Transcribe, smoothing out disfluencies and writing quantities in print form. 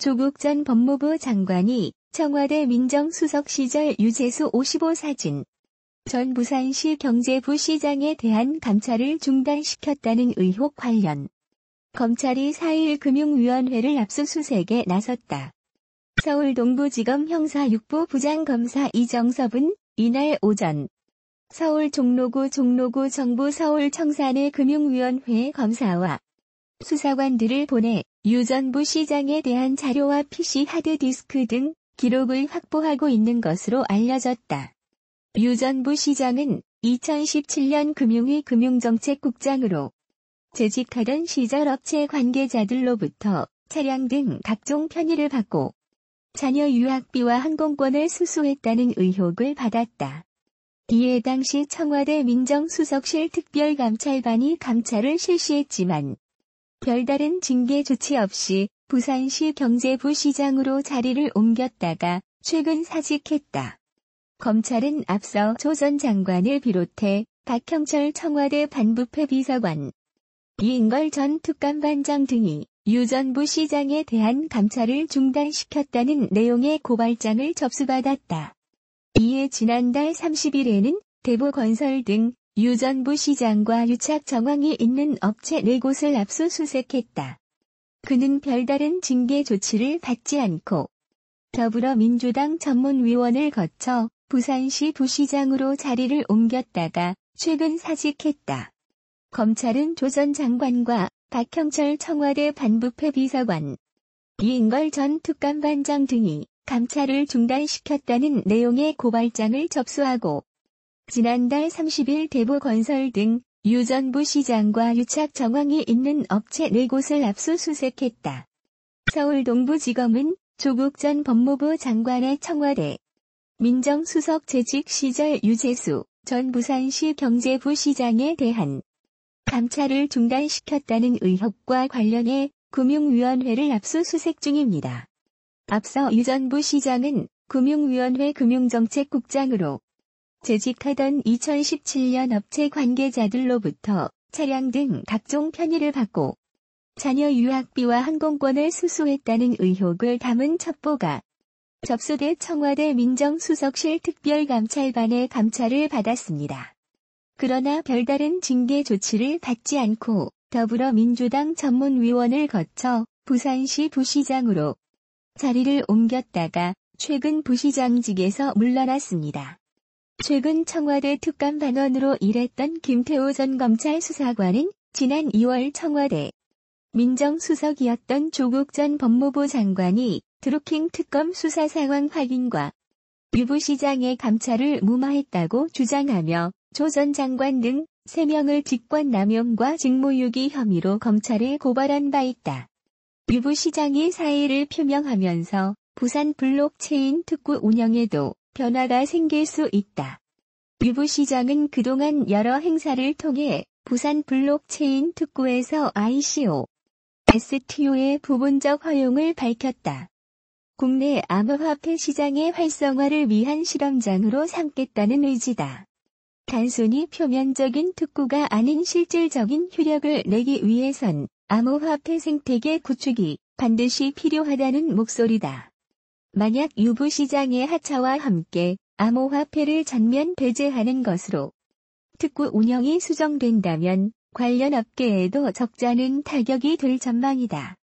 조국 전 법무부 장관이 청와대 민정수석 시절 유재수 55사진 전 부산시 경제부 시장에 대한 감찰을 중단시켰다는 의혹 관련 검찰이 4일 금융위원회를 압수수색에 나섰다. 서울 동부지검 형사 6부 부장검사 이정섭은 이날 오전 서울 종로구 정부 서울청산의 금융위원회 검사와 수사관들을 보내 유 전 부시장에 대한 자료와 PC 하드디스크 등 기록을 확보하고 있는 것으로 알려졌다. 유 전 부시장은 2017년 금융위 금융정책국장으로 재직하던 시절 업체 관계자들로부터 차량 등 각종 편의를 받고 자녀 유학비와 항공권을 수수했다는 의혹을 받았다. 이에 당시 청와대 민정수석실 특별감찰반이 감찰을 실시했지만 별다른 징계 조치 없이 부산시 경제부 시장으로 자리를 옮겼다가 최근 사직했다. 검찰은 앞서 조 전 장관을 비롯해 박형철 청와대 반부패 비서관, 이인걸 전 특감반장 등이 유 전 부시장에 대한 감찰을 중단시켰다는 내용의 고발장을 접수받았다. 이에 지난달 30일에는 대보건설 등 유 전 부시장과 유착 정황이 있는 업체 4곳을 압수수색했다. 그는 별다른 징계 조치를 받지 않고 더불어민주당 전문위원을 거쳐 부산시 부시장으로 자리를 옮겼다가 최근 사직했다. 검찰은 조 전 장관과 박형철 청와대 반부패 비서관, 이인걸 전 특감반장 등이 감찰을 중단시켰다는 내용의 고발장을 접수하고 지난달 30일 대보건설 등 유 전 부시장과 유착 정황이 있는 업체 4곳을 압수수색했다. 서울 동부지검은 조국 전 법무부 장관의 청와대 민정수석 재직 시절 유재수 전 부산시 경제부 시장에 대한 감찰을 중단시켰다는 의혹과 관련해 금융위원회를 압수수색 중입니다. 앞서 유 전 부시장은 금융위원회 금융정책국장으로 재직하던 2017년 업체 관계자들로부터 차량 등 각종 편의를 받고 자녀 유학비와 항공권을 수수했다는 의혹을 담은 첩보가 접수돼 청와대 민정수석실 특별감찰반의 감찰을 받았습니다. 그러나 별다른 징계 조치를 받지 않고 더불어민주당 전문위원을 거쳐 부산시 부시장으로 자리를 옮겼다가 최근 부시장직에서 물러났습니다. 최근 청와대 특감반원으로 일했던 김태호 전 검찰 수사관은 지난 2월 청와대 민정수석이었던 조국 전 법무부 장관이 드루킹 특검 수사 상황 확인과 유 부시장의 감찰을 무마했다고 주장하며 조 전 장관 등 3명을 직권남용과 직무유기 혐의로 검찰에 고발한 바 있다. 유 부시장이 사의를 표명하면서 부산 블록체인 특구 운영에도 변화가 생길 수 있다. 유 부시장은 그동안 여러 행사를 통해 부산 블록체인 특구에서 ICO, STO의 부분적 허용을 밝혔다. 국내 암호화폐 시장의 활성화를 위한 실험장으로 삼겠다는 의지다. 단순히 표면적인 특구가 아닌 실질적인 효력을 내기 위해선 암호화폐 생태계 구축이 반드시 필요하다는 목소리다. 만약 유 부시장의 하차와 함께 암호화폐를 전면 배제하는 것으로 특구 운영이 수정된다면 관련 업계에도 적잖은 타격이 될 전망이다.